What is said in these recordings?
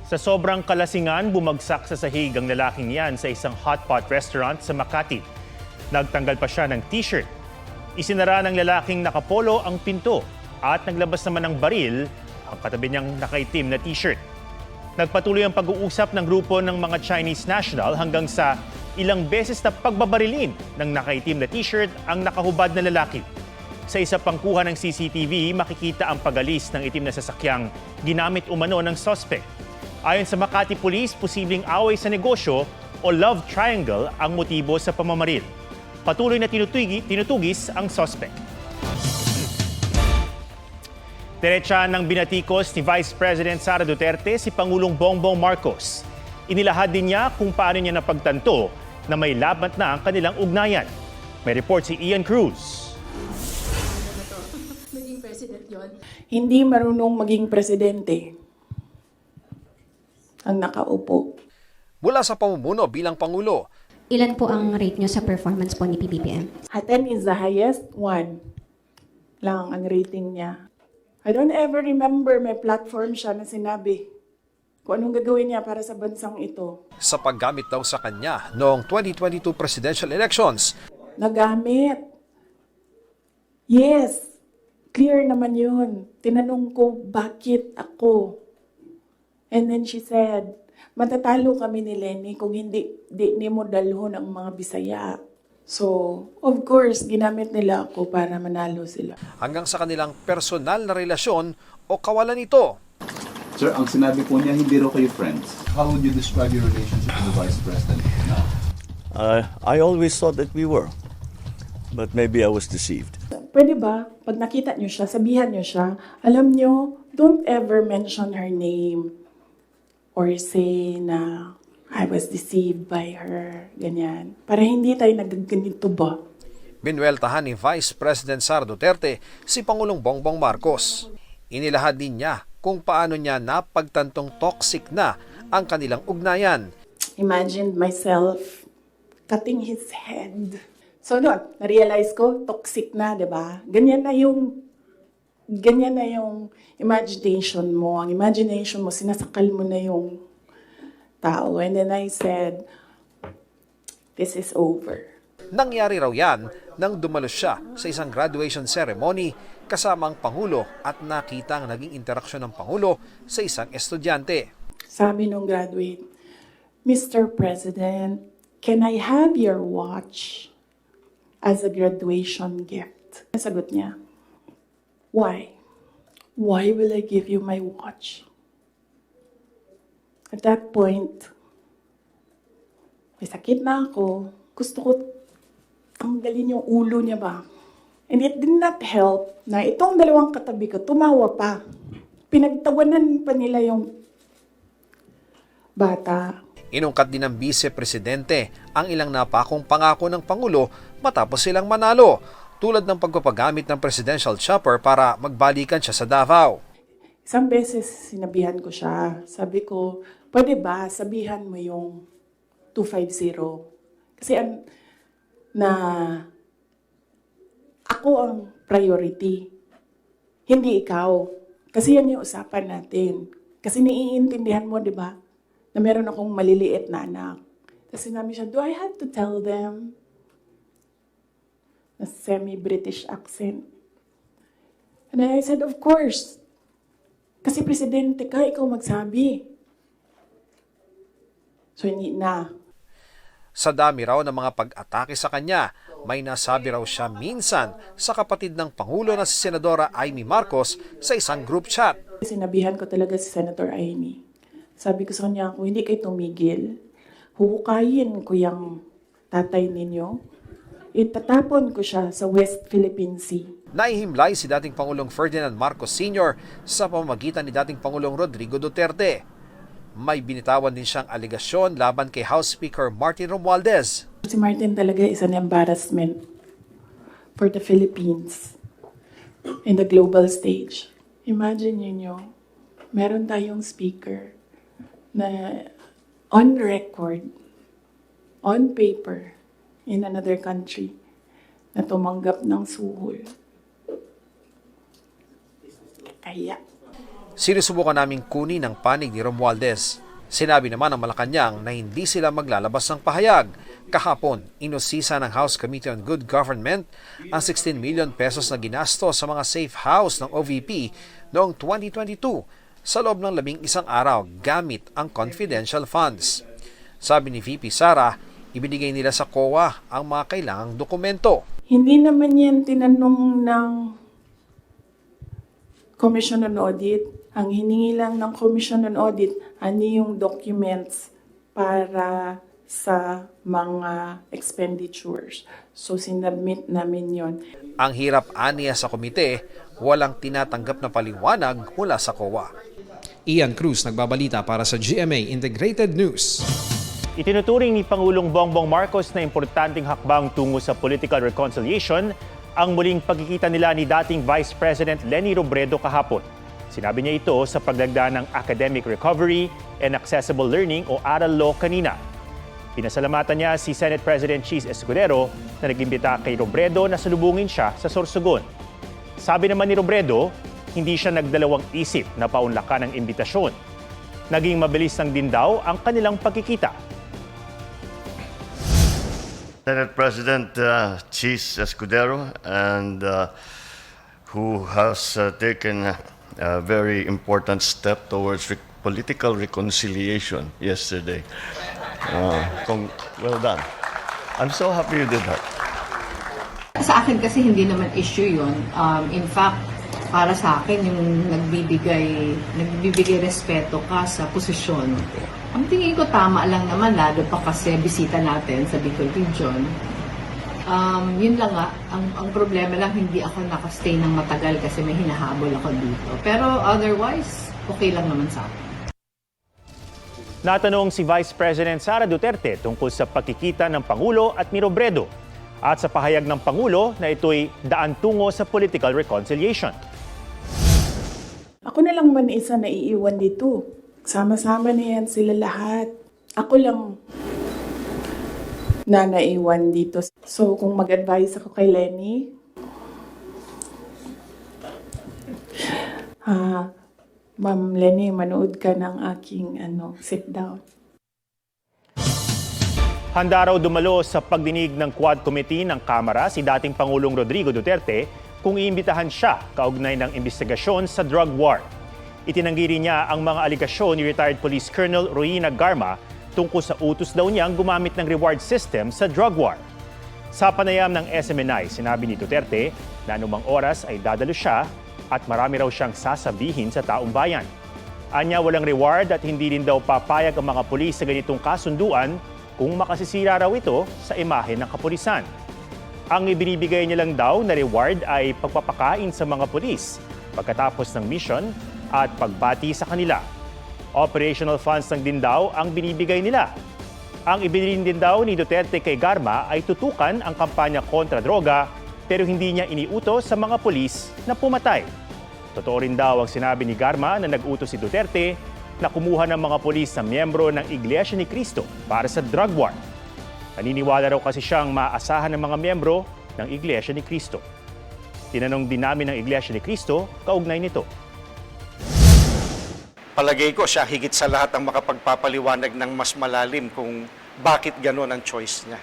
Sa sobrang kalasingan, bumagsak sa sahig ang lalaking yan sa isang hotpot restaurant sa Makati. Nagtanggal pa siya ng t-shirt. Isinara ng lalaking nakapolo ang pinto at naglabas naman ng baril ang katabi niyang nakaitim na t-shirt. Nagpatuloy ang pag-uusap ng grupo ng mga Chinese national hanggang sa ilang beses na pagbabarilin ng nakaitim na t-shirt ang nakahubad na lalaki. Sa isa pang kuha ng CCTV, makikita ang pagalis ng itim na sasakyang ginamit umano ng suspect. Ayon sa Makati Police, posibleng away sa negosyo o love triangle ang motibo sa pamamaril. Patuloy na tinutugis ang suspect. Diretsa ng binatikos ni Vice President Sara Duterte si Pangulong Bongbong Marcos. Inilahad din niya kung paano niya napagtanto na may labat na ang kanilang ugnayan. May report si Ian Cruz. Hindi marunong maging presidente ang nakaupo. Mula sa pamumuno bilang Pangulo, Ilan po ang rate nyo sa performance po ni PBBM? 10 is the highest, 1 lang ang rating niya. I don't ever remember may platform siya na sinabi kung anong gagawin niya para sa bansang ito. sa paggamit daw sa kanya noong 2022 presidential elections, Nagamit. Yes, clear naman yun. Tinanong ko, bakit ako? And then she said, matatalo kami ni Lenny kung di mo dalhon ang mga Bisaya. So, of course, ginamit nila ako para manalo sila. hanggang sa kanilang personal na relasyon o kawalan ito. Sir, ang sinabi po niya, hindi raw kayo friends. How would you describe your relationship with the Vice President now? I always thought that we were, but maybe I was deceived. Pwede ba, pag nakita nyo siya, sabihan nyo siya, alam nyo, don't ever mention her name or say na I was deceived by her, ganyan. Para hindi tayo nagganito ba? Binweltahan ni Vice President Sara Duterte si Pangulong Bongbong Marcos. Inilahad din niya kung paano niya napagtantong toxic na ang kanilang ugnayan. Imagined myself cutting his head. So noon, na-realize ko, toxic na, di ba? Ganyan na yung imagination mo. Ang imagination mo, sinasakal mo na yung tao. And then I said, this is over. Nangyari raw yan nang dumalo siya sa isang graduation ceremony kasama ang Pangulo at nakita ang naging interaksyon ng Pangulo sa isang estudyante. Sabi nung graduate, Mr. President, can I have your watch as a graduation gift? Sagot niya, why? Why will I give you my watch? At that point, may sakit na ako. Gusto ko tanggalin yung ulo niya ba? And it did not help na itong dalawang katabi ko, tumawa pa. Pinagtawanan pa nila yung bata. Inungkat din ng Vice Presidente ang ilang napakong pangako ng Pangulo matapos silang manalo, tulad ng pagpapagamit ng presidential chopper para magbalikan siya sa Davao. Isang beses sinabihan ko siya. Sabi ko, pwede ba sabihan mo yung 250? Kasi ako ang priority. Hindi ikaw. Kasi yan yung usapan natin. Kasi naiintindihan mo, di ba? Na meron akong maliliit na anak. Tapos sinabi siya, do I have to tell them? Na semi-British accent. And I said, of course. Kasi presidente ka, ikaw magsabi. So, hindi na. Sa dami raw ng mga pag-atake sa kanya, may nasabi raw siya minsan sa kapatid ng Pangulo na si Senadora Amy Marcos sa isang group chat. Sinabihan ko talaga si Senator Amy. Sabi ko sa kanya, kung hindi kayo tumigil, huhukayin ko yung tatay ninyo. Itatapon ko siya sa West Philippine Sea. Naihimlay si dating Pangulong Ferdinand Marcos Sr. sa pamamagitan ni dating Pangulong Rodrigo Duterte. May binitawan din siyang aligasyon laban kay House Speaker Martin Romualdez. Si Martin talaga is an embarrassment for the Philippines in the global stage. Imagine niyo, meron tayong speaker na on record, on paper, in another country, na tumanggap ng suhol. Kaya. Sinusubukan naming kunin ang panig ni Romualdez. Sinabi naman ng Malacanang na hindi sila maglalabas ng pahayag. Kahapon, inusisa ng House Committee on Good Government ang 16 million pesos na ginasto sa mga safe house ng OVP noong 2022 sa loob ng 11 araw gamit ang confidential funds. Sabi ni VP Sara, ibinigay nila sa COA ang mga kailangang dokumento. Hindi naman yan tinanong ng Commission on Audit. Ang hiningi lang ng Commission on Audit, ano yung documents para sa mga expenditures. So, sinubmit namin yon. Ang hirap aniya sa komite, walang tinatanggap na paliwanag mula sa COA. Ian Cruz nagbabalita para sa GMA Integrated News. Itinuturing ni Pangulong Bongbong Marcos na importanteng hakbang tungo sa political reconciliation ang muling pagkikita nila ni dating Vice President Leni Robredo kahapon. Sinabi niya ito sa pagdagda ng Academic Recovery and Accessible Learning o Aral Law kanina. Pinasalamatan niya si Senate President Cheese Escudero na nag-imbita kay Robredo na salubungin siya sa Sorsogon. Sabi naman ni Robredo, hindi siya nagdalawang isip na paunlakan ang imbitasyon. Naging mabilis lang din daw ang kanilang pagkikita. Senate President Cheese Escudero, and who has taken a very important step towards political reconciliation yesterday. Well done. I'm so happy you did that. Sa akin kasi hindi naman issue yun. In fact, para sa akin yung nagbibigay respeto ka sa posisyon. Ang tingin ko tama lang naman, lalo pa kasi bisita natin sa Bicol Region. Yun lang nga, ang problema lang hindi ako nakastay ng matagal kasi may hinahabol ako dito. Pero otherwise, okay lang naman sa akin. Natanong si Vice President Sara Duterte tungkol sa pagkikita ng Pangulo at ni Robredo at sa pahayag ng Pangulo na ito'y daan tungo sa political reconciliation. Ako na lang man isa na iiwan dito. Sama-sama na yan sila lahat. Ako lang na naiwan dito. So, kung mag-advise ako kay Leni, Ma'am Leni, manood ka ng aking sit down. Handa raw dumalo sa pagdinig ng Quad Committee ng Kamara si dating Pangulong Rodrigo Duterte kung iimbitahan siya kaugnay ng investigasyon sa drug war. Itinanggi rin niya ang mga aligasyon ni retired Police Colonel Roina Garma tungkol sa utos daw niyang gumamit ng reward system sa drug war. Sa panayam ng SMNI, sinabi ni Duterte na anumang oras ay dadalo siya at marami raw siyang sasabihin sa taong bayan. Anya walang reward at hindi rin daw papayag ang mga pulis sa ganitong kasunduan kung makasisira raw ito sa imahe ng kapulisan. Ang ibinibigay niya lang daw na reward ay pagpapakain sa mga pulis pagkatapos ng mission at pagbati sa kanila. Operational funds lang din daw ang binibigay nila. Ang ibinilin din daw ni Duterte kay Garma ay tutukan ang kampanya kontra droga pero hindi niya iniutos sa mga pulis na pumatay. Totoo rin daw ang sinabi ni Garma na nag-utos si Duterte na kumuha ng mga pulis na miyembro ng Iglesia ni Cristo para sa drug war. Naniniwala raw kasi siyang maaasahan ng mga miyembro ng Iglesia ni Cristo. Tinanong din namin ng Iglesia ni Cristo kaugnay nito. Palagay ko siya higit sa lahat ang makapagpapaliwanag ng mas malalim kung bakit gano'n ang choice niya.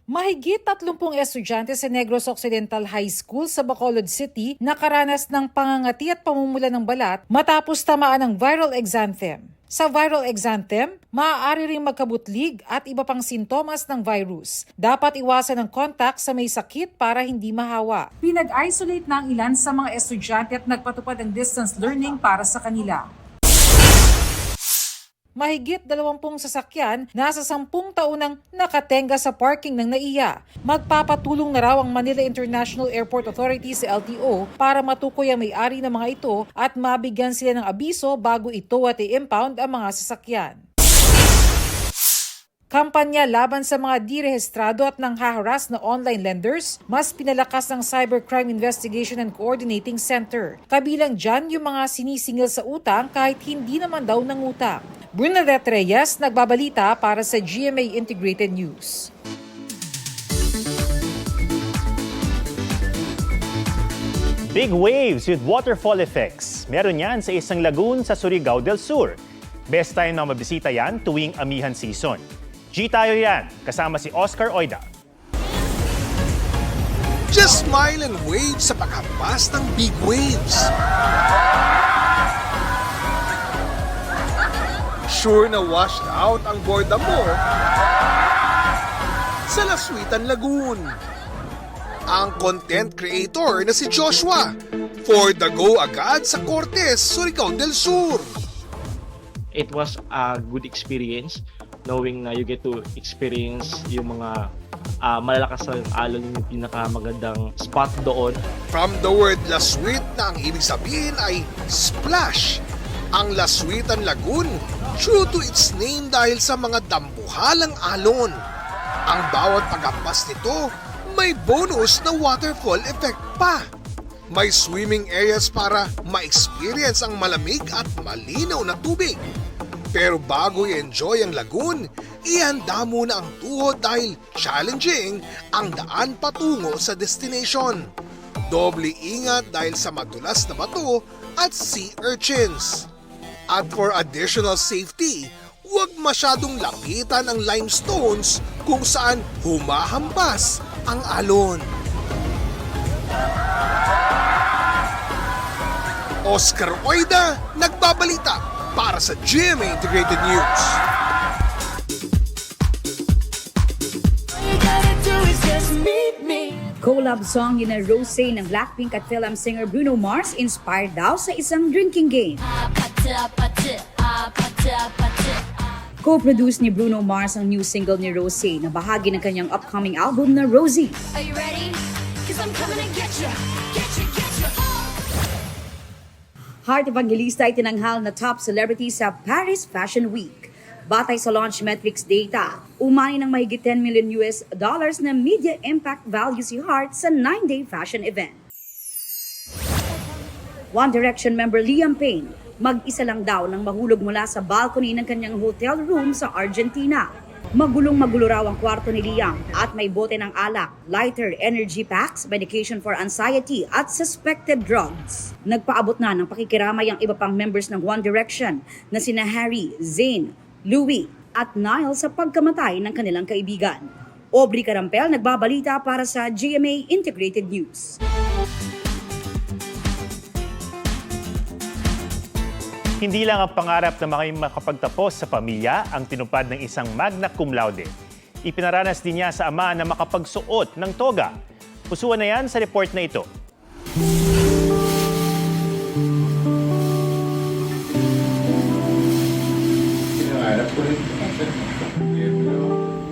Mahigit 30 estudyante sa Negros Occidental High School sa Bacolod City nakaranas ng pangangati at pamumula ng balat matapos tamaan ng viral exanthem. Sa viral exanthem, maaari ring magkabutlig at iba pang sintomas ng virus. Dapat iwasan ang contact sa may sakit para hindi mahawa. Pinag-isolate na ang ilan sa mga estudyante at nagpatupad ng distance learning para sa kanila. Mahigit 20 sasakyan nasa 10 taon nang nakatenga sa parking ng NAIA. Magpapatulong na raw ang Manila International Airport Authority sa LTO para matukoy ang may-ari ng mga ito at mabigyan sila ng abiso bago ito at i-impound ang mga sasakyan. Kampanya laban sa mga direhistrado at nanghaharas na online lenders, mas pinalakas ng Cybercrime Investigation and Coordinating Center. Kabilang dyan yung mga sinisingil sa utang kahit hindi naman daw nangutang. Bernadette Reyes, nagbabalita para sa GMA Integrated News. Big waves with waterfall effects. Meron yan sa isang lagoon sa Surigao del Sur. Best time na mabisita yan tuwing amihan season. G tayo yan, kasama si Oscar Oida. Just smile and wave sa paghampas ng big waves. Sure na washed out ang borda mo sa Lasuitan Lagoon. Ang content creator na si Joshua, for the go agad sa Cortes, Surigao del Sur. It was a good experience knowing na you get to experience yung mga malalakas na alon, yung pinakamagandang spot doon. From the word Lasuit na ang ibig sabihin ay splash. Ang Lasuitan Lagoon, true to its name dahil sa mga dambuhalang alon. Ang bawat paghampas nito, may bonus na waterfall effect pa. May swimming areas para ma-experience ang malamig at malinaw na tubig. Pero bago i-enjoy ang lagoon, ihanda muna ang tuhod dahil challenging ang daan patungo sa destination. Doble ingat dahil sa madulas na bato at sea urchins. At for additional safety, huwag masyadong lapitan ang limestones kung saan humahampas ang alon. Oscar Oida, nagbabalita para sa GMA Integrated News. Collab song yun na Rosé ng Blackpink at Film singer Bruno Mars inspired daw sa isang drinking game. Co-produce ni Bruno Mars ang new single ni Rosé na bahagi ng kanyang upcoming album na Rosie. Are you ready? 'Cause I'm coming to get you. Heart Evangelista ay tinanghal na top celebrity sa Paris Fashion Week. Batay sa launch metrics data, umani ng mahigit $10 million na media impact value si Heart sa 9-day fashion event. One Direction member Liam Payne, mag-isa lang daw nang mahulog mula sa balcony ng kanyang hotel room sa Argentina. Magulong-magulo raw ang kwarto ni Liam at may bote ng alak, lighter, energy packs, medication for anxiety at suspected drugs. Nagpaabot na ng pakikiramay ang iba pang members ng One Direction na sina Harry, Zayn, Louis at Niall sa pagkamatay ng kanilang kaibigan. Aubrey Carampel nagbabalita para sa GMA Integrated News. Hindi lang ang pangarap na makapagtapos sa pamilya ang tinupad ng isang magna cum laude. Ipinaranas din niya sa ama na makapagsuot ng toga. Pusuan na yan sa report na ito.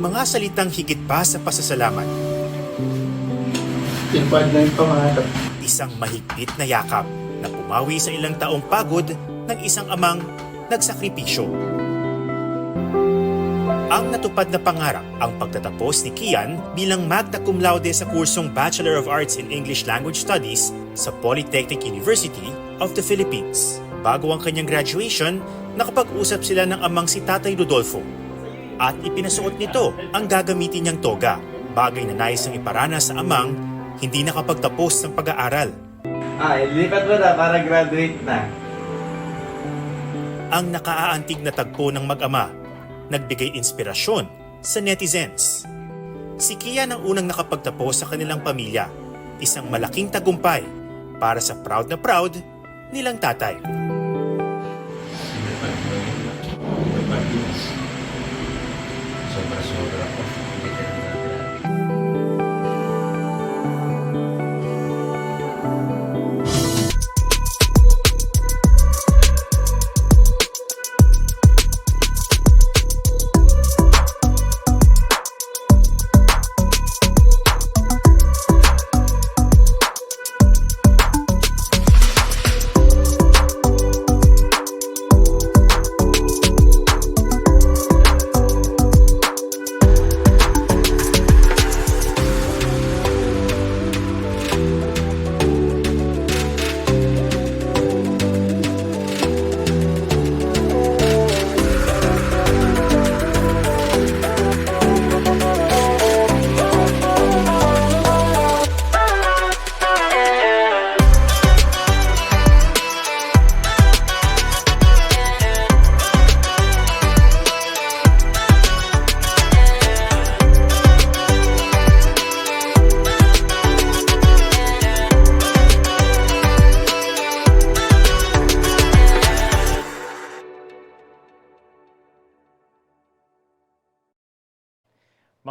Mga salitang higit pa sa pasasalamat. Tinupad na yung pangarap. Isang mahigpit na yakap na pumawi sa ilang taong pagod ng isang amang nagsakripisyo. Ang natupad na pangarap ang pagtatapos ni Kian bilang magna cum laude sa kursong Bachelor of Arts in English Language Studies sa Polytechnic University of the Philippines. Bago ang kanyang graduation, nakapag-usap sila ng amang si Tatay Rodolfo at ipinasuot nito ang gagamitin niyang toga, bagay na nais ang iparana sa amang hindi nakapagtapos ng pag-aaral. Ilipat mo na para graduate na. Ang nakaaantig na tagpo ng mag-ama, nagbigay inspirasyon sa netizens. Si Kian ang unang nakapagtapos sa kanilang pamilya, isang malaking tagumpay para sa proud na proud nilang tatay. Sobra-sobra po.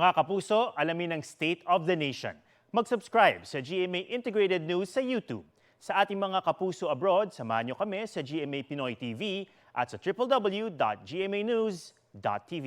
Mga kapuso, alamin ang State of the Nation. Mag-subscribe sa GMA Integrated News sa YouTube. Sa ating mga kapuso abroad, samahan niyo kami sa GMA Pinoy TV at sa www.gmanews.tv.